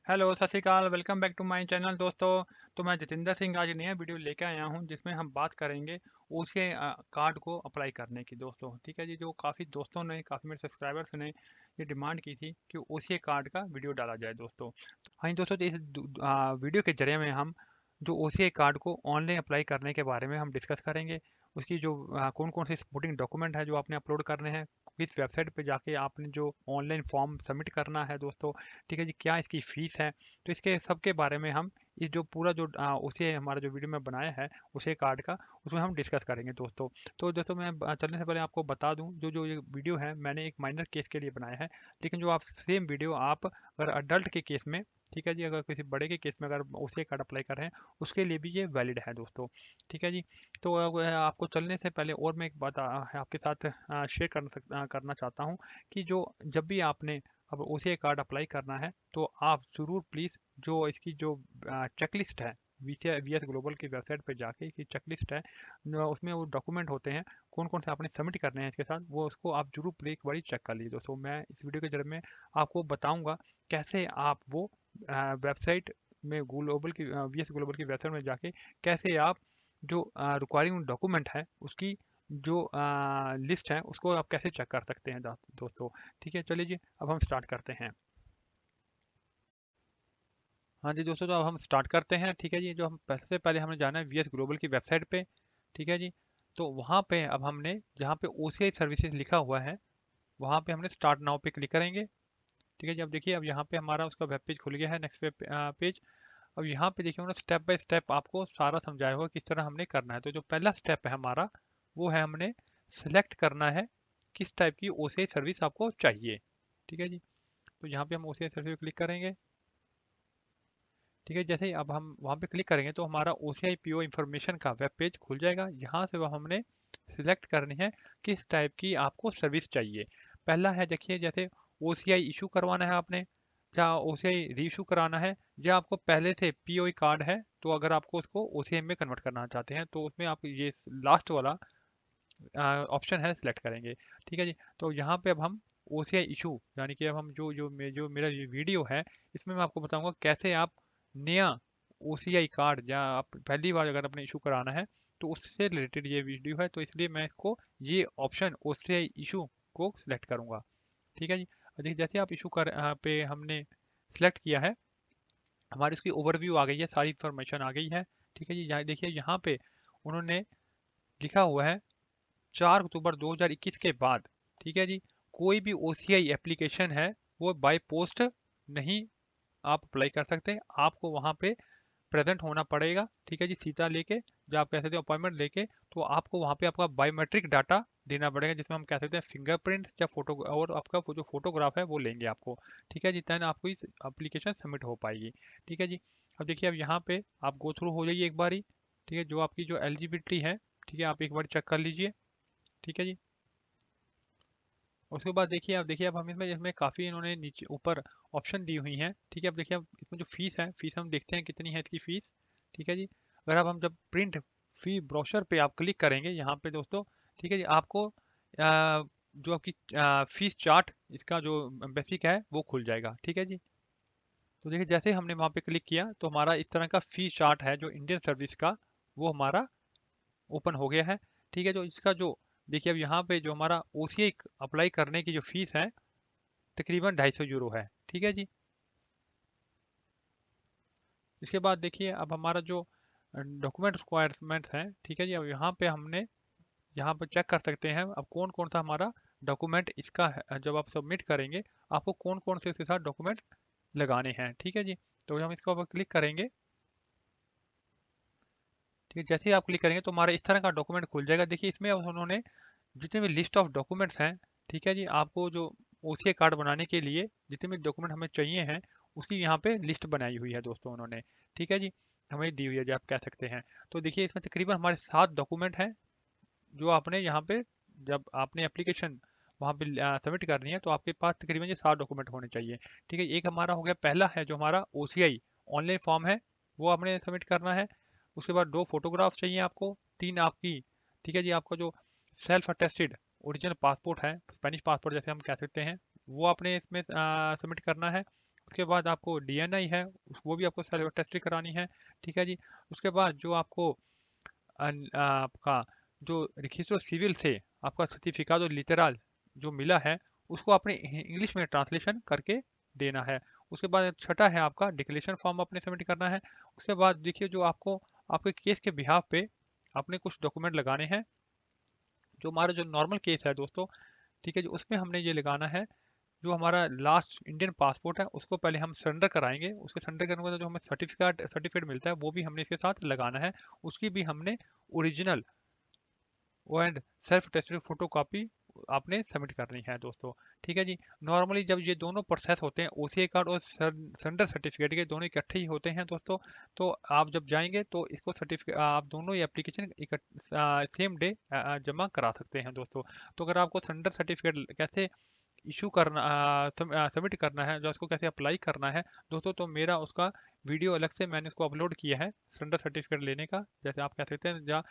Hello, सत श्री अकाल, welcome back to my channel दोस्तों। तो मैं जितेंद्र सिंह आज नया वीडियो लेके आया हूं जिसमें हम बात करेंगे ओसीआई कार्ड को अप्लाई करने की दोस्तों। ठीक है जी, जो काफ़ी दोस्तों ने, काफ़ी मेरे सब्सक्राइबर्स ने ये डिमांड की थी कि ओसीआई कार्ड का वीडियो डाला जाए दोस्तों। हाँ जी दोस्तों, तो इस वीडियो के जरिए में हम जो ओसीआई कार्ड को ऑनलाइन अप्लाई करने के बारे में हम डिस्कस करेंगे। उसकी जो कौन कौन से सपोर्टिंग डॉक्यूमेंट है जो आपने अपलोड करने हैं, किस वेबसाइट पे जाके आपने जो ऑनलाइन फॉर्म सबमिट करना है दोस्तों। ठीक है जी, क्या इसकी फ़ीस है। तो इसके सब के बारे में हम इस जो पूरा जो उसे हमारा जो वीडियो में बनाया है उसे कार्ड का, उसमें हम डिस्कस करेंगे दोस्तों। तो दोस्तों मैं चलने से पहले आपको बता दूं, जो जो ये वीडियो है मैंने एक माइनर केस के लिए बनाया है। लेकिन जो आप सेम वीडियो आप अगर अडल्ट के केस में, ठीक है जी, अगर किसी बड़े के केस में अगर उसे कार्ड अप्लाई कर रहे हैं उसके लिए भी ये वैलिड है दोस्तों। ठीक है जी। तो आपको चलने से पहले और मैं एक बात आपके साथ शेयर करना चाहता हूँ कि जो जब भी आपने अब उसे कार्ड अप्लाई करना है तो आप ज़रूर प्लीज़ जो इसकी जो चेकलिस्ट है, वी एस ग्लोबल की वेबसाइट पे जाके इसकी चेकलिस्ट है, उसमें वो डॉक्यूमेंट होते हैं कौन कौन से आपने सबमिट करने हैं इसके साथ, वो उसको आप जरूर प्लीज एक बारी चेक कर लीजिए दोस्तों। मैं इस वीडियो के जरिए में आपको बताऊंगा कैसे आप वो वेबसाइट में ग्लोबल की वी एस ग्लोबल की वेबसाइट में जाके कैसे आप जो रिक्वायरिंग डॉक्यूमेंट है उसकी जो लिस्ट है उसको आप कैसे चेक कर सकते हैं दोस्तों। ठीक है, चलिए जी, अब हम स्टार्ट करते हैं। हाँ जी दोस्तों, तो अब हम स्टार्ट करते हैं। ठीक है जी, जो हम सबसे पहले हमने जाना है वीएस ग्लोबल की वेबसाइट पे। ठीक है जी। तो वहाँ पे अब हमने जहाँ पे ओसीआई सर्विसेज लिखा हुआ है वहाँ पे हमने स्टार्ट नाउ पे क्लिक करेंगे। ठीक है जी, अब देखिए अब यहाँ पे हमारा उसका वेब पेज खुल गया है, नेक्स्ट वेब पेज। अब यहाँ पे देखिए उन्होंने स्टेप बाय स्टेप आपको सारा समझाया हुआ किस तरह हमने करना है। तो जो पहला स्टेप है हमारा वो है हमने सिलेक्ट करना है किस टाइप की ओसीआई सर्विस आपको चाहिए। ठीक है जी। तो यहाँ पे हम ओसीआई सर्विस पे क्लिक करेंगे। ठीक है, जैसे ही अब हम वहाँ पे क्लिक करेंगे तो हमारा OCI PO इंफॉर्मेशन का वेब पेज खुल जाएगा। यहाँ से वह हमने सिलेक्ट करनी है किस टाइप की आपको सर्विस चाहिए। पहला है देखिए, जैसे OCI इशू करवाना है आपने, या OCI रीइशू कराना है, या आपको पहले से POI कार्ड है तो अगर आपको उसको OCI में कन्वर्ट करना चाहते हैं तो उसमें आप ये लास्ट वाला ऑप्शन है सिलेक्ट करेंगे। ठीक है जी। तो यहाँ पे अब हम OCI इशू, यानी कि अब हम जो मेरा ये वीडियो है इसमें मैं आपको बताऊंगा कैसे आप नया OCI कार्ड, या आप पहली बार अगर अपने इशू कराना है तो उससे रिलेटेड ये वीडियो है, तो इसलिए मैं इसको ये ऑप्शन OCI इशू को सिलेक्ट करूंगा। ठीक है जी। और देखिए जैसे आप इशू पे हमने सिलेक्ट किया है, हमारी इसकी ओवरव्यू आ गई है, सारी इंफॉर्मेशन आ गई है। ठीक है जी, यहाँ देखिए यहाँ पे उन्होंने लिखा हुआ है 4 अक्टूबर 2021 के बाद, ठीक है जी, कोई भी ओसीआई एप्लीकेशन है वो बाय पोस्ट नहीं आप अप्लाई कर सकते। आपको वहाँ पे प्रेजेंट होना पड़ेगा। ठीक है जी, सीधा लेके जो आप कह सकते हैं अपॉइंटमेंट लेके, तो आपको वहाँ पे आपका बायोमेट्रिक डाटा देना पड़ेगा जिसमें हम कह सकते हैं फिंगरप्रिंट या फोटो, और आपका वो जो फोटोग्राफ है वो लेंगे आपको। ठीक है जी, तब आपको इस एप्लीकेशन सबमिट हो पाएगी। ठीक है जी। अब देखिए अब यहाँ पे आप गो थ्रू हो जाइए एक बारी। ठीक है, जो आपकी जो एलिजिबिलिटी है, ठीक है, आप एक बार चेक कर लीजिए। ठीक है जी। उसके बाद देखिए, अब देखिए अब हम इसमें इसमें काफ़ी इन्होंने नीचे ऊपर ऑप्शन दी हुई हैं। ठीक है, अब देखिए अब इसमें जो फीस है, फीस हम देखते हैं कितनी है इसकी फीस। ठीक है जी। अगर अब हम जब प्रिंट फी ब्रोशर पे आप क्लिक करेंगे यहाँ पे दोस्तों, ठीक है जी, आपको जो आपकी फीस चार्ट इसका जो बेसिक है वो खुल जाएगा। ठीक है जी। तो देखिए जैसे ही हमने वहाँ पे क्लिक किया तो हमारा इस तरह का फीस चार्ट है जो इंडियन सर्विस का, वो हमारा ओपन हो गया है। ठीक है, जो इसका जो देखिए अब यहाँ पे जो हमारा OCI अप्लाई करने की जो फीस है तकरीबन 250 यूरो है। ठीक है जी। इसके बाद देखिए अब हमारा जो डॉक्यूमेंट रिक्वायरमेंट्स हैं, ठीक है जी, अब यहाँ पे हमने यहाँ पर चेक कर सकते हैं अब कौन कौन सा हमारा डॉक्यूमेंट इसका है। जब आप सबमिट करेंगे आपको कौन कौन से इसके साथ डॉक्यूमेंट लगाने हैं। ठीक है जी। तो हम इसको ऊपर क्लिक करेंगे। ठीक है, जैसे ही आप क्लिक करेंगे तो हमारा इस तरह का डॉक्यूमेंट खुल जाएगा। देखिए इसमें अब उन्होंने जितने भी लिस्ट ऑफ डॉक्यूमेंट्स हैं, ठीक है जी, आपको जो OCI कार्ड बनाने के लिए जितने भी डॉक्यूमेंट हमें चाहिए हैं उसकी यहाँ पे लिस्ट बनाई हुई है दोस्तों उन्होंने। ठीक है जी, हमें दी हुई है जो आप कह सकते हैं। तो देखिए इसमें तकरीबन हमारे 7 डॉक्यूमेंट हैं जो आपने यहाँ पे, जब आपने एप्लीकेशन वहाँ पे सबमिट करनी है तो आपके पास तकरीबन ये 7 डॉक्यूमेंट होने चाहिए। ठीक है, एक हमारा हो गया, पहला है जो हमारा OCI ऑनलाइन फॉर्म है वो आपने सबमिट करना है। उसके बाद 2 फोटोग्राफ चाहिए आपको, 3 आपकी, ठीक है जी, आपका जो सेल्फ अटेस्टेड ओरिजिनल पासपोर्ट है, स्पेनिश पासपोर्ट जैसे हम कह सकते हैं, वो आपने इसमें सबमिट करना है। उसके बाद आपको डीएनआई है, वो भी आपको सेल्फ टेस्टिंग करानी है। ठीक है जी। उसके बाद जो आपको आपका जो रजिस्टर सिविल से आपका सर्टिफिकाट और लिटरल जो मिला है, उसको अपने इंग्लिश में ट्रांसलेशन करके देना है। उसके बाद छठा है आपका डिक्लेरेशन फॉर्म अपने सबमिट करना है। उसके बाद देखिए जो आपको आपके केस के बिहाफ पे अपने कुछ डॉक्यूमेंट लगाने हैं। जो हमारा जो नॉर्मल केस है दोस्तों, ठीक है जी, उसमें हमने ये लगाना है, जो हमारा लास्ट इंडियन पासपोर्ट है उसको पहले हम सरेंडर कराएंगे। उसके सरेंडर करने के बाद जो हमें सर्टिफिकेट मिलता है वो भी हमने इसके साथ लगाना है। उसकी भी हमने original and self tested photo copy आपने सबमिट करनी है दोस्तों। ठीक है जी। नॉर्मली जब ये दोनों प्रोसेस होते हैं, ओसीआई कार्ड और सरेंडर सर्टिफिकेट के दोनों इकट्ठे ही होते हैं दोस्तों। तो आप जब जाएंगे तो इसको सर्टिफिकेट आप दोनों ही एप्लीकेशन सेम डे जमा करा सकते हैं दोस्तों। तो अगर आपको सरेंडर सर्टिफिकेट कैसे इशू करना सबमिट करना है, जो उसको कैसे अप्लाई करना है दोस्तों, तो मेरा उसका वीडियो अलग से मैंने उसको अपलोड किया है सरेंडर सर्टिफिकेट लेने का। जैसे आप कह सकते हैं जहाँ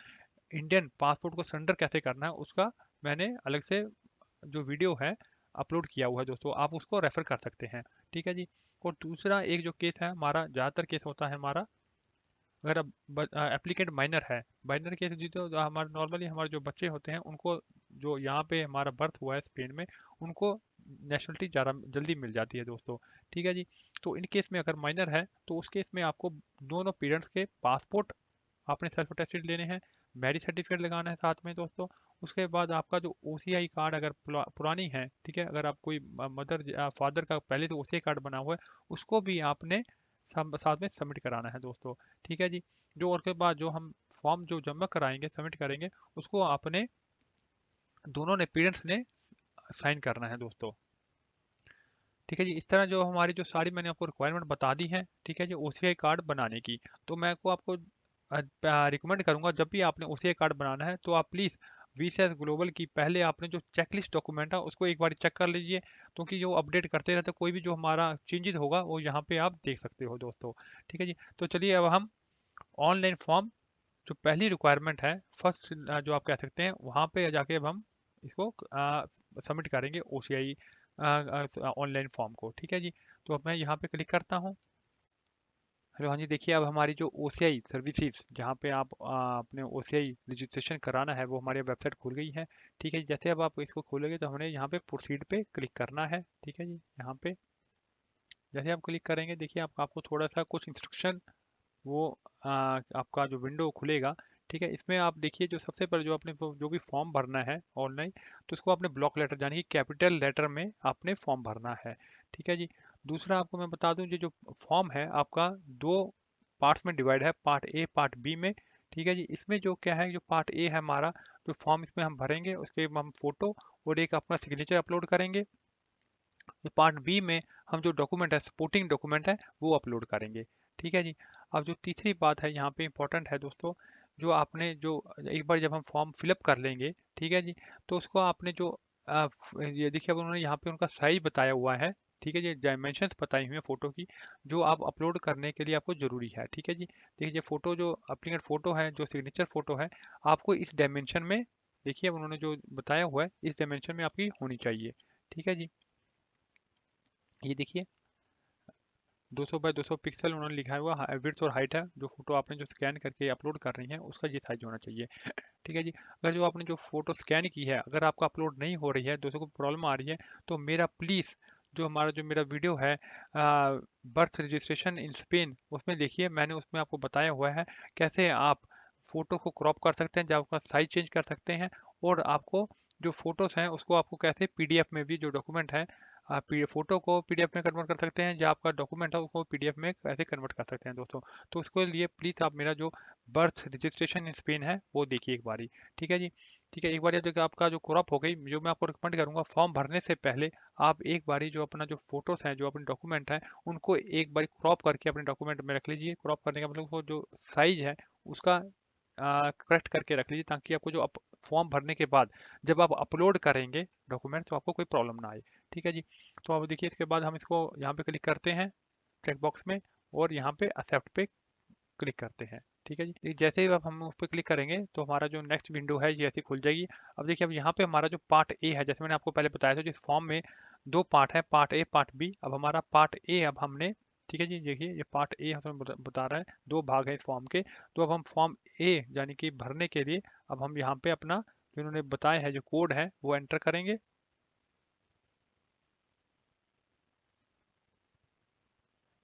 इंडियन पासपोर्ट को सरेंडर कैसे करना है, उसका मैंने अलग से जो वीडियो है अपलोड किया हुआ है दोस्तों, आप उसको रेफर कर सकते हैं। ठीक है जी। और दूसरा एक जो केस है हमारा, ज़्यादातर केस होता है हमारा, अगर अब एप्लीकेंट माइनर है, माइनर केस जी, तो हमारे नॉर्मली हमारे जो बच्चे होते हैं उनको, जो यहाँ पे हमारा बर्थ हुआ है स्पेन में, उनको नेशनलिटी ज़्यादा जल्दी मिल जाती है दोस्तों। ठीक है जी। तो इन केस में अगर माइनर है तो उस केस में आपको दोनों पेरेंट्स के पासपोर्ट आपने सेल्फ अटेस्टेड लेने हैं, मैरिज सर्टिफिकेट लगाना है साथ में दोस्तों। उसके बाद आपका जो ओसीआई कार्ड अगर पुरानी है, ठीक है, अगर आप कोई मदर फादर का पहले तो ओसीआई कार्ड बना हुआ है, उसको भी आपने साथ में सबमिट कराना है दोस्तों। ठीक है जी। जो और के बाद जो हम फॉर्म जो जमा कराएंगे सबमिट करेंगे, उसको आपने दोनों ने पेरेंट्स ने साइन करना है दोस्तों। ठीक है जी। इस तरह जो हमारी जो सारी मैंने आपको रिक्वायरमेंट बता दी है, ठीक है जी, ओसीआई कार्ड बनाने की। तो मैं को आपको रिकमेंड करूंगा, जब भी आपने ओसीआई कार्ड बनाना है तो आप प्लीज़ वीसीएस ग्लोबल की पहले आपने जो चेकलिस्ट डॉक्यूमेंट है उसको एक बार चेक कर लीजिए, क्योंकि जो अपडेट करते रहते हैं, कोई भी जो हमारा चेंजेस होगा वो यहाँ पे आप देख सकते हो दोस्तों। ठीक है जी। तो चलिए अब हम ऑनलाइन फॉर्म, जो पहली रिक्वायरमेंट है फर्स्ट जो आप कह सकते हैं, वहाँ पे जाके अब हम इसको सबमिट करेंगे ओसीआई ऑनलाइन फॉर्म को। ठीक है जी। तो अब मैं यहाँ पे क्लिक करता हूँ। हेलो, हाँ जी, देखिए अब हमारी जो ओसीआई सर्विसेज, जहाँ पे आप अपने ओसीआई रजिस्ट्रेशन कराना है, वो हमारी वेबसाइट खुल गई है। ठीक है जी। जैसे अब आप इसको खोलेंगे तो हमने यहाँ पे प्रोसीड पे क्लिक करना है। ठीक है जी। यहाँ पे जैसे आप क्लिक करेंगे, देखिए आपको थोड़ा सा कुछ इंस्ट्रक्शन वो आपका जो विंडो खुलेगा। ठीक है। इसमें आप देखिए जो सबसे पहले जो आपने जो भी फॉर्म भरना है ऑनलाइन, तो उसको आपने ब्लॉक लेटर यानी कि कैपिटल लेटर में आपने फॉर्म भरना है। ठीक है जी। दूसरा आपको मैं बता दूं, ये जो फॉर्म है आपका दो पार्ट्स में डिवाइड है, पार्ट ए पार्ट बी में। ठीक है जी। इसमें जो क्या है, जो पार्ट ए है हमारा, जो फॉर्म इसमें हम भरेंगे उसके हम फोटो और एक अपना सिग्नेचर अपलोड करेंगे। पार्ट बी में हम जो डॉक्यूमेंट है, सपोर्टिंग डॉक्यूमेंट है, वो अपलोड करेंगे। ठीक है जी। अब जो तीसरी बात है यहाँ पे इम्पोर्टेंट है दोस्तों, जो आपने जो एक बार जब हम फॉर्म फिलअप कर लेंगे, ठीक है जी, तो उसको आपने जो ये देखिए अब उन्होंने यहाँ पे उनका साइज बताया हुआ है। ठीक है जी। डायमेंशंस बताई हुई है फोटो की, जो आप अपलोड करने के लिए आपको ज़रूरी है। ठीक है जी। देखिए ये फोटो जो एप्लीकेंट फोटो है, जो सिग्नेचर फोटो है, आपको इस डायमेंशन में, देखिए अब उन्होंने जो बताया हुआ है इस डायमेंशन में आपकी होनी चाहिए। ठीक है जी। ये देखिए 200 बाय 200 पिक्सल उन्होंने लिखा हुआ विड्थ और हाइट है, जो फोटो आपने जो स्कैन करके अपलोड कर रही है उसका ये साइज होना चाहिए। ठीक है जी। अगर जो आपने जो फोटो स्कैन की है, अगर आपका अपलोड नहीं हो रही है, दोस्तों को प्रॉब्लम आ रही है, तो मेरा प्लीज़ जो हमारा जो मेरा वीडियो है बर्थ रजिस्ट्रेशन इन स्पेन, उसमें देखिए मैंने उसमें आपको बताया हुआ है कैसे आप फोटो को क्रॉप कर सकते हैं, जब आपका साइज चेंज कर सकते हैं, और आपको जो फोटोज हैं उसको आपको कैसे पीडीएफ में भी, जो डॉक्यूमेंट है, आप फोटो को पीडीएफ में कन्वर्ट कर सकते हैं, जो आपका डॉक्यूमेंट है उसको पीडीएफ में कैसे कन्वर्ट कर सकते हैं दोस्तों। तो उसके लिए प्लीज़ आप मेरा जो बर्थ रजिस्ट्रेशन इन स्पेन है वो देखिए एक बारी। ठीक है जी। ठीक है। एक बार जब आपका जो क्रॉप हो गई, जो मैं आपको रिकमेंड करूंगा, फॉर्म भरने से पहले आप एक बारी जो अपना जो फोटोज हैं, जो अपने डॉक्यूमेंट हैं, उनको एक बारी क्रॉप करके अपने डॉक्यूमेंट में रख लीजिए। क्रॉप करने का मतलब वो जो साइज है उसका करेक्ट करके रख लीजिए, ताकि आपको जो फॉर्म भरने के बाद जब आप अपलोड करेंगे डॉक्यूमेंट, तो आपको कोई प्रॉब्लम ना आए। ठीक है जी। तो अब देखिए इसके बाद हम इसको यहाँ पे क्लिक करते हैं चेक बॉक्स में, और यहाँ पे एक्सेप्ट पे क्लिक करते हैं। ठीक है जी। जैसे ही अब हम उस पर क्लिक करेंगे तो हमारा जो नेक्स्ट विंडो है ये ऐसी खुल जाएगी। अब देखिए अब यहाँ पे हमारा जो पार्ट ए है, जैसे मैंने आपको पहले बताया था, जिस फॉर्म में दो पार्ट है, पार्ट ए पार्ट बी। अब हमारा पार्ट ए अब हमने, ठीक है जी, देखिए ये पार्ट ए हमें बता रहा है, दो भाग है इस फॉर्म के। तो अब हम फॉर्म ए यानी कि भरने के लिए अब हम यहाँ पे अपना जो इन्होंने बताया है जो कोड है वो एंटर करेंगे।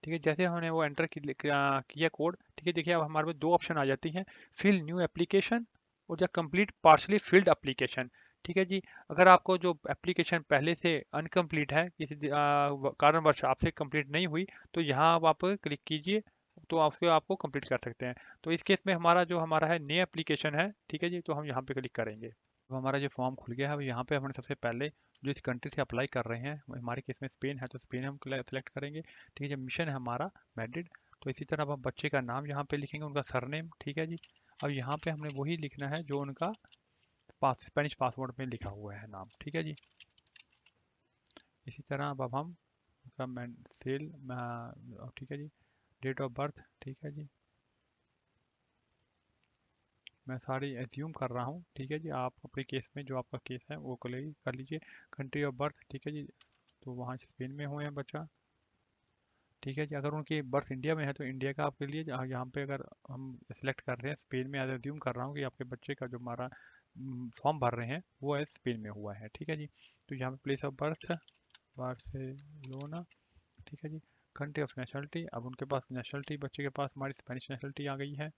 ठीक है, जैसे हमने वो एंटर किया कोड, ठीक है, देखिए अब हमारे पास दो ऑप्शन आ जाती हैं, फिल न्यू एप्लीकेशन और या कंप्लीट पार्शली फिल्ड एप्लीकेशन। ठीक है जी। अगर आपको जो एप्लीकेशन पहले से अनकम्प्लीट है, किसी कारणवश आपसे कंप्लीट नहीं हुई, तो यहाँ अब आप क्लिक कीजिए, तो उसको आपको कंप्लीट कर सकते हैं। तो इस केस में हमारा जो हमारा है नया एप्लीकेशन है, ठीक है जी, तो हम यहाँ पे क्लिक करेंगे। अब हमारा जो फॉर्म खुल गया है, अब यहाँ पे हमने सबसे पहले जो इस कंट्री से अप्लाई कर रहे हैं, हमारे केस में स्पेन है तो स्पेन हम सेलेक्ट करेंगे। ठीक है, जब मिशन है हमारा मैड्रिड, तो इसी तरह अब हम बच्चे का नाम यहाँ पे लिखेंगे, उनका सरनेम। ठीक है जी। अब यहाँ पे हमने वही लिखना है जो उनका स्पेनिश पासपोर्ट में लिखा हुआ है नाम। ठीक है जी। इसी तरह अब हम उनका सेल, ठीक है जी, डेट ऑफ बर्थ। ठीक है जी, मैं सारी एज्यूम कर रहा हूँ। ठीक है जी, आप अपने केस में जो आपका केस है वो कर लीजिए। कंट्री ऑफ बर्थ, ठीक है जी, तो वहाँ स्पेन में हुए हैं बच्चा। ठीक है जी, अगर उनकी बर्थ इंडिया में है तो इंडिया का आपके लिए यहाँ पे अगर हम सिलेक्ट कर रहे हैं स्पेन में, एज्यूम कर रहा हूँ कि आपके बच्चे का जो हमारा फॉर्म भर रहे हैं वो है स्पेन में हुआ है। ठीक है जी, तो यहाँ पे प्लेस ऑफ बर्थ बार्सिलोना। ठीक है जी। कंट्री ऑफ नेशनलिटी, अब उनके पास नेशनलिटी, बच्चे के पास हमारी स्पेनिश नेशनलिटी आ गई है।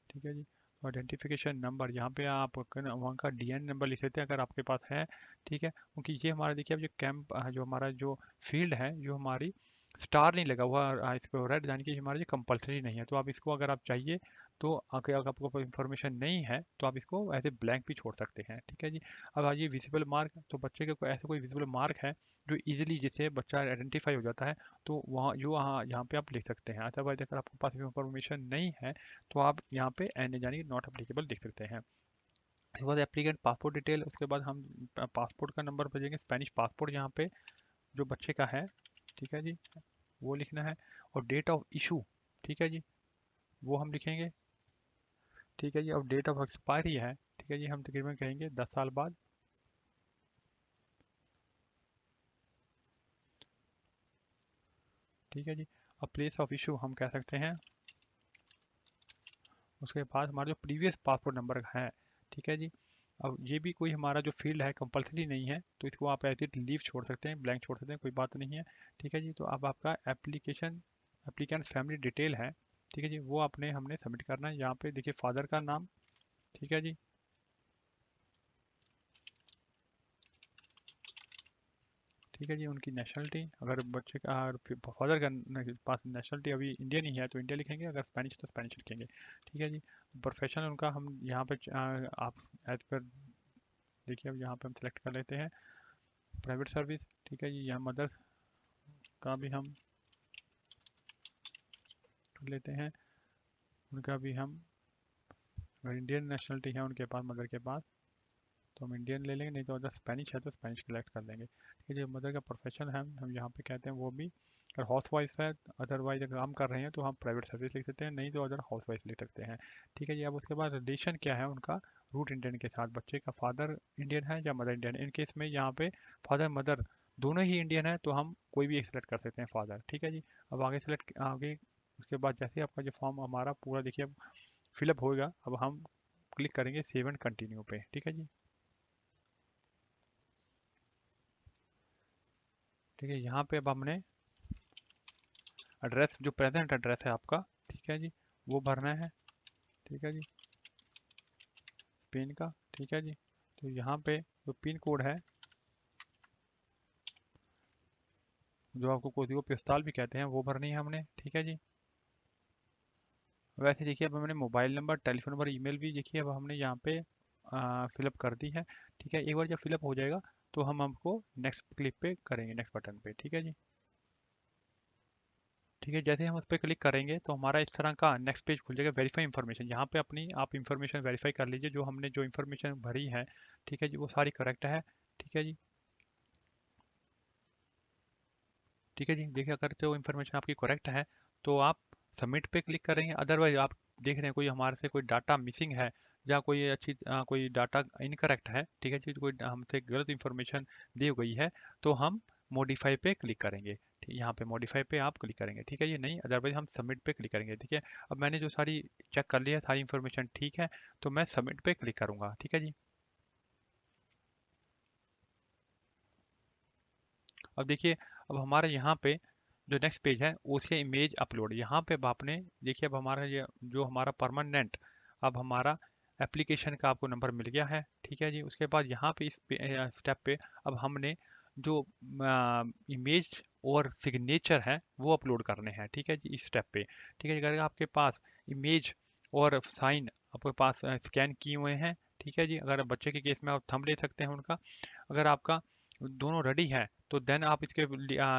ठीक है जी। आइडेंटिफिकेशन नंबर, यहाँ पे आप वहाँ का डीएन नंबर लिख सकते हैं अगर आपके पास है। ठीक है, क्योंकि ये हमारा देखिए अब जो कैंप जो हमारा जो फील्ड है, जो हमारी स्टार नहीं लगा हुआ इसको रेड, यानी कि हमारा ये कंपलसरी नहीं है। तो आप इसको अगर आप चाहिए तो अगर आपको कोई इन्फॉर्मेशन नहीं है तो आप इसको ऐसे ब्लैंक भी छोड़ सकते हैं। ठीक है जी। अब आ ये विजिबल मार्क, तो बच्चे के कोई ऐसा कोई विजिबल मार्क है जो इजीली जिससे बच्चा आइडेंटिफाई हो जाता है, तो वहाँ जो यहाँ पे आप लिख सकते हैं। अदरवाइज अगर आपके पास इन्फॉर्मेशन नहीं है तो आप यहाँ पे एन यानी नॉट अप्लीकेबल लिख सकते हैं। उसके बाद एप्लीकेंट पासपोर्ट डिटेल, उसके बाद हम पासपोर्ट का नंबर भेजेंगे, स्पेनिश पासपोर्ट यहाँ पे जो बच्चे का है। ठीक है जी, वो लिखना है। और डेट ऑफ इशू, ठीक है जी, वो हम लिखेंगे। ठीक है जी। अब डेट ऑफ एक्सपायरी है, ठीक है जी, हम तकरीबन कहेंगे 10 साल बाद। ठीक है जी। अब प्लेस ऑफ इशू हम कह सकते हैं, उसके बाद हमारा जो प्रीवियस पासपोर्ट नंबर है। ठीक है जी। अब ये भी कोई हमारा जो फील्ड है कंपलसरी नहीं है, तो इसको आप ऐसे लीव छोड़ सकते हैं, ब्लैंक छोड़ सकते हैं, कोई बात नहीं है। ठीक है जी। तो अब आपका एप्लीकेंट फैमिली डिटेल है। ठीक है जी, वो आपने हमने सबमिट करना है। यहाँ पे देखिए फादर का नाम। ठीक है जी। ठीक है जी, उनकी नेशनलिटी, अगर बच्चे का फादर का पास नेशनलिटी अभी इंडियन ही है तो इंडिया लिखेंगे, अगर स्पेनिश तो स्पेनिश लिखेंगे। ठीक है जी। प्रोफेशन उनका हम यहाँ पे आप एज पर देखिए, अब यहाँ पे हम सेलेक्ट कर लेते हैं प्राइवेट सर्विस। ठीक है जी, यहाँ मदर का भी हम कर लेते हैं, उनका भी हम, अगर इंडियन नेशनलिटी है उनके पास मदर के पास तो हम इंडियन ले लेंगे, नहीं तो अगर स्पेनिश है तो स्पेनिश सेलेक्ट कर लेंगे। ठीक है जी, मदर का प्रोफेशन है हम यहाँ पे कहते हैं वो भी, अगर हाउस वाइफ है, अदरवाइज अगर काम कर रहे हैं तो हम प्राइवेट सर्विस लिख सकते हैं, नहीं तो अदर हाउस वाइफ लिख सकते हैं। ठीक है जी। अब उसके बाद रिलेशन क्या है उनका रूट इंडियन के साथ, बच्चे का फादर इंडियन है या मदर इंडियन। इन केस में यहाँ पे फादर मदर दोनों ही इंडियन है तो हम कोई भी एक सेलेक्ट कर सकते हैं फादर। ठीक है जी। अब आगे सेलेक्ट आगे, उसके बाद जैसे आपका जो फॉर्म हमारा पूरा देखिए अब फिलअप होएगा, अब हम क्लिक करेंगे सेव एंड कंटिन्यू पे। ठीक है जी। ठीक है, यहाँ पे अब हमने एड्रेस, जो प्रेजेंट एड्रेस है आपका, ठीक है जी, वो भरना है। ठीक है जी, पिन का। ठीक है जी। तो यहाँ पे जो पिन कोड है, जो आपको कोई को पिस्ताल भी कहते हैं, वो भरनी है हमने। ठीक है जी। वैसे देखिए अब हमने mobile number, telephone number, email भी देखिए अब हमने यहाँ पे फिलअप कर दी है। ठीक है, एक बार जब फिलअप हो जाएगा तो हम हमको नेक्स्ट क्लिक पे करेंगे, नेक्स्ट बटन पे। ठीक है जी। ठीक है, जैसे हम उस पर क्लिक करेंगे तो हमारा इस तरह का नेक्स्ट पेज खुल जाएगा, वेरीफाई इन्फॉर्मेशन। यहाँ पे अपनी आप इन्फॉर्मेशन वेरीफाई कर लीजिए, जो हमने जो इन्फॉर्मेशन भरी है। ठीक है जी, वो सारी करेक्ट है। ठीक है जी। ठीक है जी, देखिए अगर जो इन्फॉर्मेशन आपकी करेक्ट है तो आप सबमिट पे क्लिक करेंगे। अदरवाइज आप देख रहे हैं कोई हमारे से कोई डाटा मिसिंग है या कोई कोई डाटा इनकरेक्ट है, ठीक है जी, तो कोई हमसे गलत इन्फॉर्मेशन दी गई है, तो हम मॉडिफाई पे क्लिक करेंगे। यहाँ पे मॉडिफाई पे आप क्लिक करेंगे, ठीक है ये नहीं, अदरवाइज हम सबमिट पे क्लिक करेंगे। ठीक है, अब मैंने जो सारी चेक कर लिया, सारी इन्फॉर्मेशन ठीक है, तो मैं सबमिट पे क्लिक करूंगा। ठीक है जी, अब देखिए, अब हमारे यहाँ पे जो नेक्स्ट पेज है उसे इमेज अपलोड, यहाँ पे अब आपने देखिए, अब हमारा ये जो हमारा परमानेंट, अब हमारा एप्लीकेशन का आपको नंबर मिल गया है। ठीक है जी, उसके बाद यहाँ पे इस स्टेप पे अब हमने जो इमेज और सिग्नेचर है वो अपलोड करने हैं। ठीक है जी, इस स्टेप पे। ठीक है जी, अगर आपके पास इमेज और साइन आपके पास स्कैन किए हुए हैं, ठीक है जी, अगर बच्चे के केस में आप थंब ले सकते हैं उनका, अगर आपका दोनों रेडी है तो देन आप इसके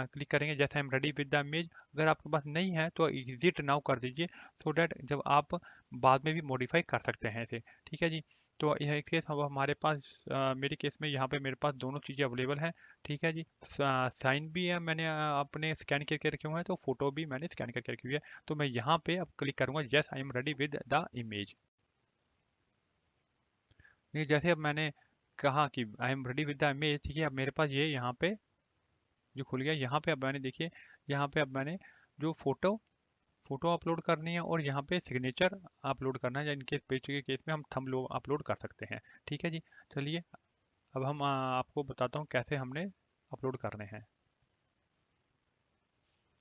क्लिक करेंगे जैसे I am ready with the image. अगर आपके पास नहीं है तो एग्जिट नाउ कर दीजिए, सो डैट जब आप बाद में भी मॉडिफाई कर सकते हैं इसे। ठीक है जी, तो यह केस अब हमारे पास मेरे केस में यहाँ पे मेरे पास दोनों चीज़ें अवेलेबल हैं। ठीक है जी, साइन भी है मैंने अपने स्कैन करके रखे हुए हैं, तो फोटो भी मैंने स्कैन करके रखी हुई है। तो मैं यहाँ पे अब क्लिक करूंगा yes I am ready with the image. ये जैसे अब मैंने कहा कि I am ready with the image, ठीक है, अब मेरे पास ये यहाँ पे जो खुल गया। यहाँ पे अब मैंने देखिए, यहाँ पे अब मैंने जो फोटो फोटो अपलोड करनी है और यहाँ पे सिग्नेचर अपलोड करना है, या इनके पेज के केस में हम थंब लोग अपलोड कर सकते हैं। ठीक है जी, चलिए अब हम आपको बताता हूँ कैसे हमने अपलोड करने हैं।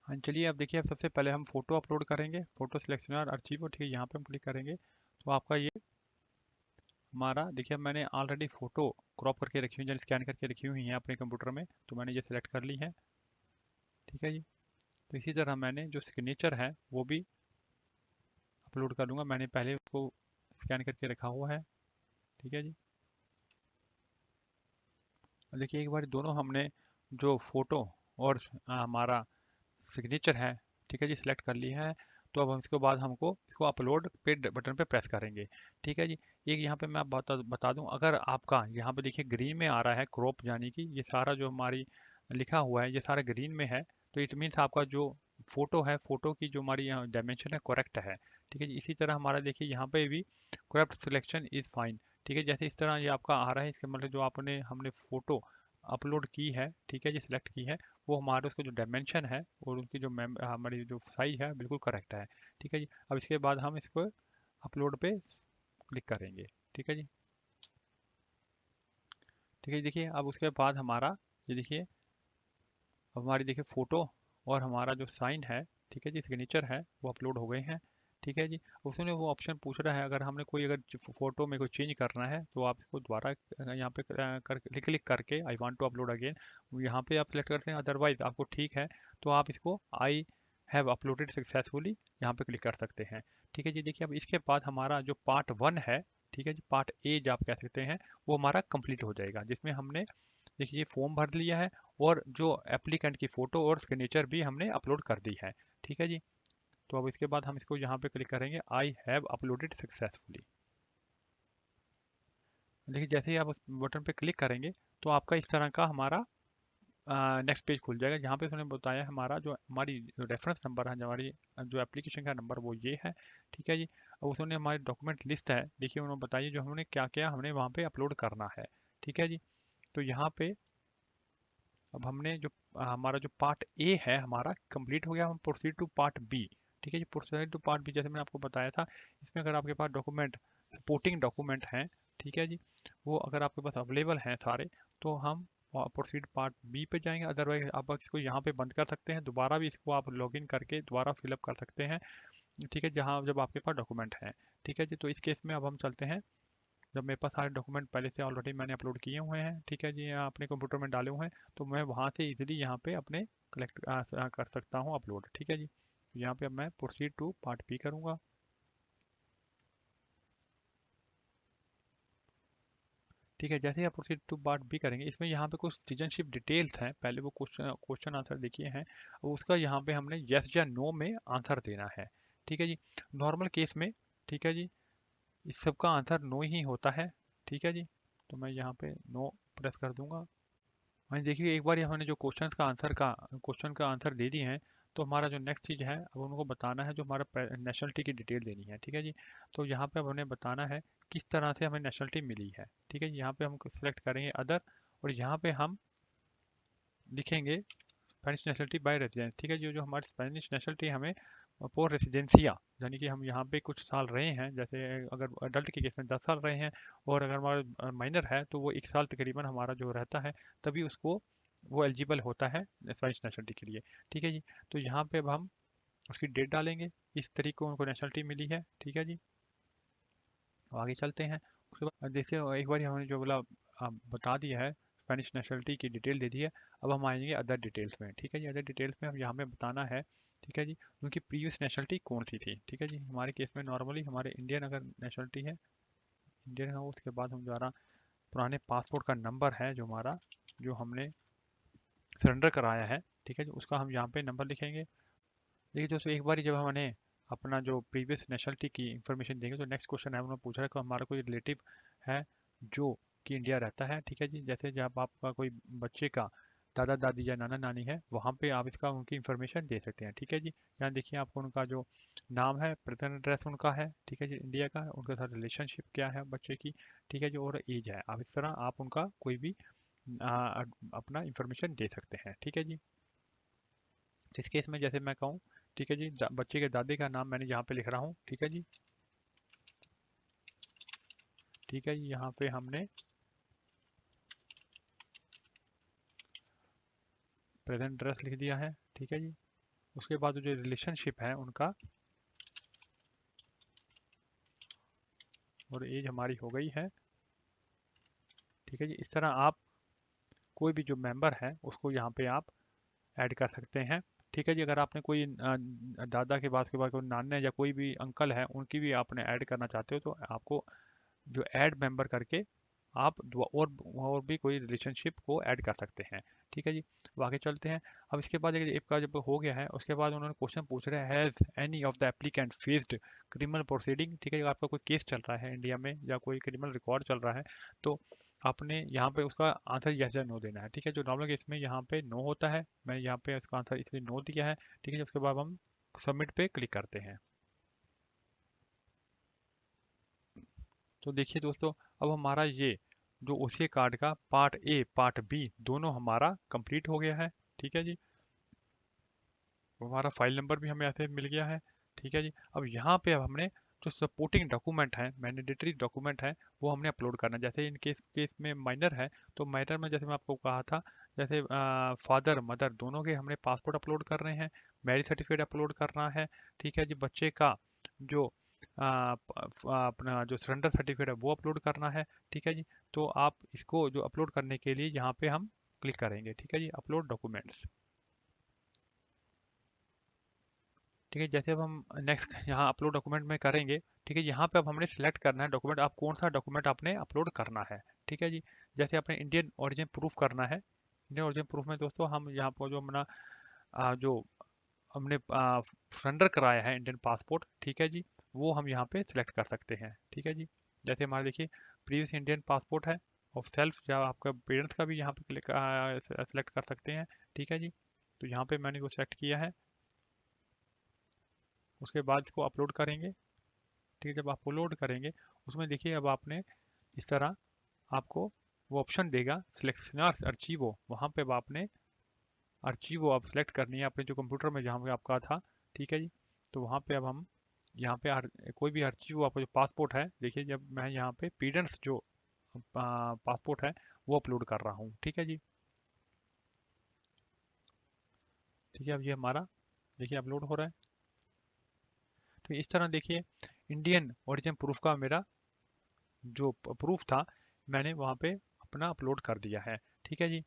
हाँ चलिए, अब देखिए, अब सबसे पहले हम फोटो अपलोड करेंगे, फोटो सिलेक्शन और अर्चिव, ठीक है, यहाँ पे हम क्लिक करेंगे तो आपका ये हमारा देखिए, अब मैंने ऑलरेडी फोटो क्रॉप करके रखी हुई है, स्कैन करके रखी हुई है अपने कंप्यूटर में, तो मैंने ये सिलेक्ट कर ली है। ठीक है जी, तो इसी तरह मैंने जो सिग्नेचर है वो भी अपलोड कर लूँगा, मैंने पहले उसको स्कैन करके रखा हुआ है। ठीक है जी, और देखिए एक बार दोनों हमने जो फोटो और हमारा सिग्नेचर है, ठीक है जी, सिलेक्ट कर लिया है। तो अब हम इसके बाद हमको इसको अपलोड पे बटन पे प्रेस करेंगे। ठीक है जी, एक यहाँ पे मैं आप बता दूं, अगर आपका यहाँ पे देखिए ग्रीन में आ रहा है क्रॉप, यानी कि ये सारा जो हमारी लिखा हुआ है ये सारा ग्रीन में है, तो इट मीन्स आपका जो फोटो है, फोटो की जो हमारी डायमेंशन है करेक्ट है। ठीक है जी, इसी तरह हमारा देखिए यहाँ पे भी करेक्ट सिलेक्शन इज फाइन। ठीक है, जैसे इस तरह ये आपका आ रहा है, इसका मतलब जो आपने हमने फोटो अपलोड की है, ठीक है जी, सिलेक्ट की है, वो हमारे उसका जो डायमेंशन है और उसकी जो हमारी जो साइज है बिल्कुल करेक्ट है। ठीक है जी, अब इसके बाद हम इसको अपलोड पे क्लिक करेंगे। ठीक है जी, ठीक है, देखिए अब उसके बाद हमारा ये देखिए, अब हमारी देखिए फ़ोटो और हमारा जो साइन है, ठीक है जी, सिग्नेचर है, वो अपलोड हो गए हैं। ठीक है जी, उसमें वो ऑप्शन पूछ रहा है, अगर हमने कोई अगर फ़ोटो में कोई चेंज करना है तो आप इसको दोबारा यहाँ पे क्लिक करके I want to upload again, यहाँ पे आप सेलेक्ट करते हैं। अदरवाइज आपको ठीक है तो आप इसको आई हैव अपलोडेड सक्सेसफुली यहाँ पे क्लिक कर सकते हैं। ठीक है जी, देखिए अब इसके बाद हमारा जो पार्ट 1 है, ठीक है जी, पार्ट ए जो आप कह सकते हैं, वो हमारा कंप्लीट हो जाएगा, जिसमें हमने देखिए फॉर्म भर लिया है और जो एप्लीकेंट की फ़ोटो और सिग्नेचर भी हमने अपलोड कर दी है। ठीक है जी, तो अब इसके बाद हम इसको यहाँ पे क्लिक करेंगे आई हैव अपलोडेड सक्सेसफुली। देखिए जैसे ही आप उस बटन पे क्लिक करेंगे तो आपका इस तरह का हमारा नेक्स्ट पेज खुल जाएगा, जहाँ पे उसने बताया हमारा जो हमारी रेफरेंस नंबर है, हमारी जो एप्लीकेशन का नंबर वो ये है। ठीक है जी, अब उसने हमारी डॉक्यूमेंट लिस्ट है, देखिए उन्होंने बताइए जो हमने क्या क्या हमने वहाँ पे अपलोड करना है। ठीक है जी, तो यहाँ पे अब हमने जो हमारा जो पार्ट ए है हमारा कंप्लीट हो गया, हम प्रोसीड टू पार्ट बी। ठीक है जी, प्रोसीड टू पार्ट बी जैसे मैंने आपको बताया था, इसमें अगर आपके पास डॉक्यूमेंट सपोर्टिंग डॉक्यूमेंट हैं, ठीक है जी, वो अगर आपके पास अवेलेबल हैं सारे, तो हम प्रोसीड पार्ट बी पे जाएंगे। अदरवाइज आप इसको यहाँ पे बंद कर सकते हैं, दोबारा भी इसको आप लॉगिन करके दोबारा फिलअप कर सकते हैं। ठीक है, जहाँ जब आपके पास डॉक्यूमेंट हैं। ठीक है जी, तो इस केस में अब हम चलते हैं, जब मेरे पास सारे डॉक्यूमेंट पहले से ऑलरेडी मैंने अपलोड किए हुए हैं, ठीक है जी, यहाँ अपने कंप्यूटर में डाले हुए हैं, तो मैं वहाँ से इजीली यहाँ पे अपने कलेक्ट कर सकता हूँ अपलोड। ठीक है जी, यहाँ पे अब मैं प्रोसीड टू पार्ट बी करूँगा। ठीक है, जैसे ही आप प्रोसीड टू पार्ट बी करेंगे, इसमें यहाँ पे कुछ सिटीजनशिप डिटेल्स हैं, पहले वो क्वेश्चन क्वेश्चन आंसर देखिए हैं, और उसका यहाँ पे हमने यस या नो में आंसर देना है। ठीक है जी, नॉर्मल केस में, ठीक है जी, इस सब का आंसर नो ही होता है। ठीक है जी, तो मैं यहाँ पे नो प्रेस कर दूंगा। हाँ देखिए, एक बार हमने जो क्वेश्चन का आंसर दे दिए हैं, तो हमारा जो नेक्स्ट चीज़ है, अब उनको बताना है जो हमारा नेशनलिटी की डिटेल देनी है, ठीक है जी। तो यहाँ पे अब हमें बताना है किस तरह से हमें नेशनलिटी मिली है, ठीक है जी। यहाँ पे हम सिलेक्ट करेंगे अदर, और यहाँ पे हम लिखेंगे स्पेनिश नेशनलिटी बाय रेजिडेंस, ठीक है। जो जो हमारी स्पेनिश नेशनलिटी हमें पोर रेसिडेंसिया, यानी कि हम यहाँ पे कुछ साल रहे हैं, जैसे अगर अडल्ट के केस में 10 साल रहे हैं, और अगर हमारा माइनर है तो वो 1 साल तकरीबन हमारा जो रहता है, तभी उसको वो एलिजिबल होता है स्पेनिश नेशनलिटी के लिए, ठीक है जी। तो यहाँ पे अब हम उसकी डेट डालेंगे, इस तरीके को उनको नेशनलिटी मिली है, ठीक है जी। अब आगे चलते हैं। उसके बाद जैसे एक बार हमने जो बोला बता दिया है, स्पेनिश नेशनलिटी की डिटेल दे दी है। अब हम आएंगे अदर डिटेल्स में, ठीक है जी। अदर डिटेल्स में हम यहाँ पे बताना है, ठीक है जी, उनकी प्रीवियस नेशनलिटी कौन सी थी, ठीक है जी। हमारे केस में नॉर्मली हमारे इंडियन अगर नेशनलिटी है, इंडियन है, उसके बाद हम द्वारा पुराने पासपोर्ट का नंबर है जो हमारा, जो हमने सरेंडर कराया है, ठीक है जी, उसका हम यहाँ पे नंबर लिखेंगे। देखिए दोस्तों, एक बार जब हमने अपना जो प्रीवियस नेशनलिटी की इंफॉर्मेशन देंगे, तो नेक्स्ट क्वेश्चन है, उन्होंने पूछा है कि हमारा कोई रिलेटिव है जो कि इंडिया रहता है, ठीक है जी। जैसे जब आपका कोई बच्चे का दादा दादी या नाना नानी है, वहाँ पे आप इसका उनकी इंफॉर्मेशन दे सकते हैं, ठीक है जी। यहाँ देखिए आपको उनका जो नाम है, प्रेजेंट एड्रेस उनका है, ठीक है जी, इंडिया का, उनके साथ रिलेशनशिप क्या है बच्चे की, ठीक है जी, और एज है। आप इस तरह आप उनका कोई भी अपना इंफॉर्मेशन दे सकते हैं, ठीक है जी। जिस केस में जैसे मैं कहूँ, ठीक है जी, बच्चे के दादे का नाम मैंने यहाँ पे लिख रहा हूँ, ठीक है जी। ठीक है जी, यहाँ पे हमने प्रेजेंट एड्रेस लिख दिया है, ठीक है जी। उसके बाद जो रिलेशनशिप है उनका, और एज हमारी हो गई है, ठीक है जी। इस तरह आप कोई भी जो मेंबर है उसको यहाँ पे आप ऐड कर सकते हैं, ठीक है जी। अगर आपने कोई दादा के बाद कोई नाना या कोई भी अंकल है, उनकी भी आपने ऐड करना चाहते हो, तो आपको जो ऐड मेंबर करके आप और भी कोई रिलेशनशिप को ऐड कर सकते हैं, ठीक है जी। अब आगे चलते हैं। अब इसके बाद एक का जब हो गया है, उसके बाद उन्होंने क्वेश्चन पूछ रहे हैं, has any of the applicant faced criminal proceeding, ठीक है। अगर आपका कोई केस चल रहा है इंडिया में या कोई क्रिमिनल रिकॉर्ड चल रहा है, तो आपने यहाँ पे उसका आंसर यस या नो देना है, ठीक है। जो नॉर्मल केस में यहाँ पे नो होता है, मैं यहाँ पे उसका आंसर इसलिए नो दिया है, ठीक है। उसके बाद हम सबमिट पे क्लिक करते हैं। तो देखिए दोस्तों, अब हमारा ये जो ओसीए कार्ड का पार्ट ए पार्ट बी दोनों हमारा कंप्लीट हो गया है, ठीक है जी। तो हमारा फाइल नंबर भी हमें ऐसे मिल गया है, ठीक है जी। अब यहाँ पे अब हमने जो सपोर्टिंग डॉक्यूमेंट है, मैंडेटरी डॉक्यूमेंट है, वो हमने अपलोड करना है। जैसे इन केस केस में माइनर है, तो माइनर में जैसे मैं आपको कहा था, जैसे फादर मदर दोनों के हमने पासपोर्ट अपलोड कर रहे हैं, मैरिज सर्टिफिकेट अपलोड करना है, ठीक है जी। बच्चे का जो अपना जो सरेंडर सर्टिफिकेट है वो अपलोड करना है, ठीक है जी। तो आप इसको जो अपलोड करने के लिए यहाँ पे हम क्लिक करेंगे, ठीक है जी, अपलोड डॉक्यूमेंट्स, ठीक है। जैसे अब हम नेक्स्ट यहाँ अपलोड डॉक्यूमेंट में करेंगे, ठीक है। यहाँ पे अब हमने सेलेक्ट करना है डॉक्यूमेंट, आप कौन सा डॉक्यूमेंट आपने अपलोड करना है, ठीक है जी। जैसे आपने इंडियन ओरिजिन प्रूफ करना है, इंडियन ओरिजिन प्रूफ में दोस्तों हम यहाँ पर जो अपना जो हमने सरेंडर कराया है इंडियन पासपोर्ट, ठीक है जी, वो हम यहाँ पे सिलेक्ट कर सकते हैं, ठीक है जी। जैसे हमारे देखिए प्रीवियस इंडियन पासपोर्ट है ऑफ सेल्फ, या आपका पेरेंट्स का भी यहाँ पे क्लिक सेलेक्ट कर सकते हैं, ठीक है जी। तो यहाँ पे मैंने वो सेलेक्ट किया है। उसके बाद इसको अपलोड करेंगे, ठीक है। जब आप अपलोड करेंगे, उसमें देखिए अब आपने इस तरह आपको वो ऑप्शन देगा सिलेक्शन अर्चीवो, वहाँ पे अब आपने अर्चीवो आप सेलेक्ट करनी है अपने जो कंप्यूटर में जहाँ पे आपका था, ठीक है जी। तो वहाँ पे अब हम यहाँ पे कोई भी अर्चीवो आपका जो पासपोर्ट है, देखिए जब मैं यहाँ पे पेरेंट्स जो पासपोर्ट है वो अपलोड कर रहा हूँ, ठीक है जी। ठीक है, अब ये हमारा देखिए अपलोड हो रहा है। तो इस तरह देखिए इंडियन ओरिजिन प्रूफ का मेरा जो प्रूफ था, मैंने वहाँ पे अपना अपलोड कर दिया है, ठीक है जी।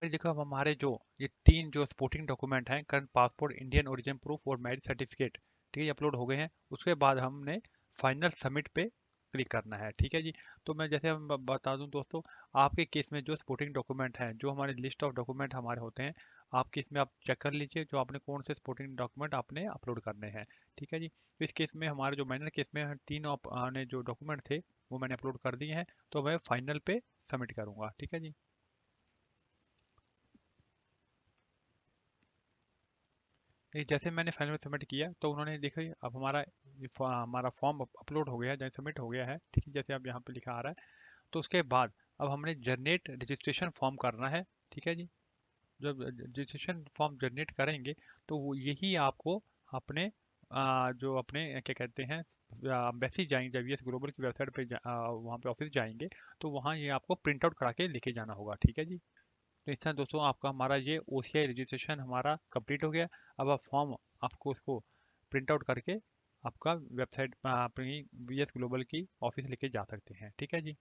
ये देखो अब हमारे जो ये तीन जो सपोर्टिंग डॉक्यूमेंट हैं, current passport, Indian origin proof और मैरिज सर्टिफिकेट, ठीक है, ये अपलोड हो गए हैं। उसके बाद हमने फाइनल सबमिट पे क्लिक करना है, ठीक है जी। तो मैं जैसे हम बता दूं दोस्तों, आपके केस में जो सपोर्टिंग डॉक्यूमेंट हैं, जो हमारे लिस्ट ऑफ डॉक्यूमेंट हमारे होते हैं, आपके इसमें आप चेक कर लीजिए जो आपने कौन से सपोर्टिंग डॉक्यूमेंट आपने अपलोड करने हैं, ठीक है जी। तो इस केस में हमारे जो माइनर केस में तीन ने जो डॉक्यूमेंट थे वो मैंने अपलोड कर दिए हैं, तो मैं फाइनल पे सबमिट करूंगा, ठीक है जी। ये जैसे मैंने फाइनल में सबमिट किया तो उन्होंने देखो अब हमारा फॉर्म अपलोड हो गया है, जैसे सबमिट हो गया है, ठीक है, जैसे अब यहाँ पे लिखा आ रहा है। तो उसके बाद अब हमने जनरेट रजिस्ट्रेशन फॉर्म करना है, ठीक है जी। जब रजिस्ट्रेशन फॉर्म जनरेट करेंगे तो वो यही आपको अपने जो अपने क्या कहते हैं एम्बेसी जाएंगे, जब वीएस ग्लोबल की वेबसाइट पे वहाँ पे ऑफिस जाएंगे तो वहाँ ये आपको प्रिंट आउट करा के लेके जाना होगा, ठीक है जी। तो इस तरह दोस्तों आपका हमारा ये ओसीआई रजिस्ट्रेशन हमारा कंप्लीट हो गया। अब आप फॉर्म आपको उसको प्रिंट आउट करके आपका वेबसाइट अपनी वीएस ग्लोबल की ऑफिस लेके जा सकते हैं, ठीक है जी।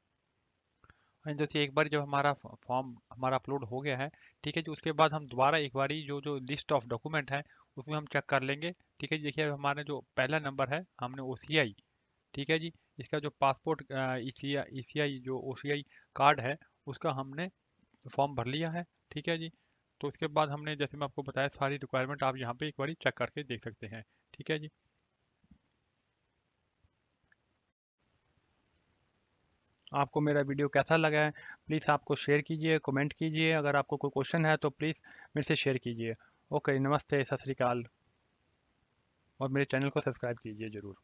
एंड जैसे एक बार जब हमारा फॉर्म हमारा अपलोड हो गया है, ठीक है जी, उसके बाद हम दोबारा एक बारी जो जो लिस्ट ऑफ डॉक्यूमेंट है उसमें हम चेक कर लेंगे, ठीक है जी। देखिए अब हमारा जो पहला नंबर है हमने ओसीआई, ठीक है जी, इसका जो पासपोर्ट ईसीआई जो ओसीआई कार्ड है उसका हमने फॉर्म भर लिया है, ठीक है जी। तो उसके बाद हमने जैसे मैं आपको बताया सारी रिक्वायरमेंट आप यहाँ पे एक बारी चेक करके देख सकते हैं, ठीक है जी। आपको मेरा वीडियो कैसा लगा है प्लीज़ आपको शेयर कीजिए, कमेंट कीजिए, अगर आपको कोई क्वेश्चन है तो प्लीज़ मेरे से शेयर कीजिए। ओके, नमस्ते, सत श्री अकाल, और मेरे चैनल को सब्सक्राइब कीजिए ज़रूर।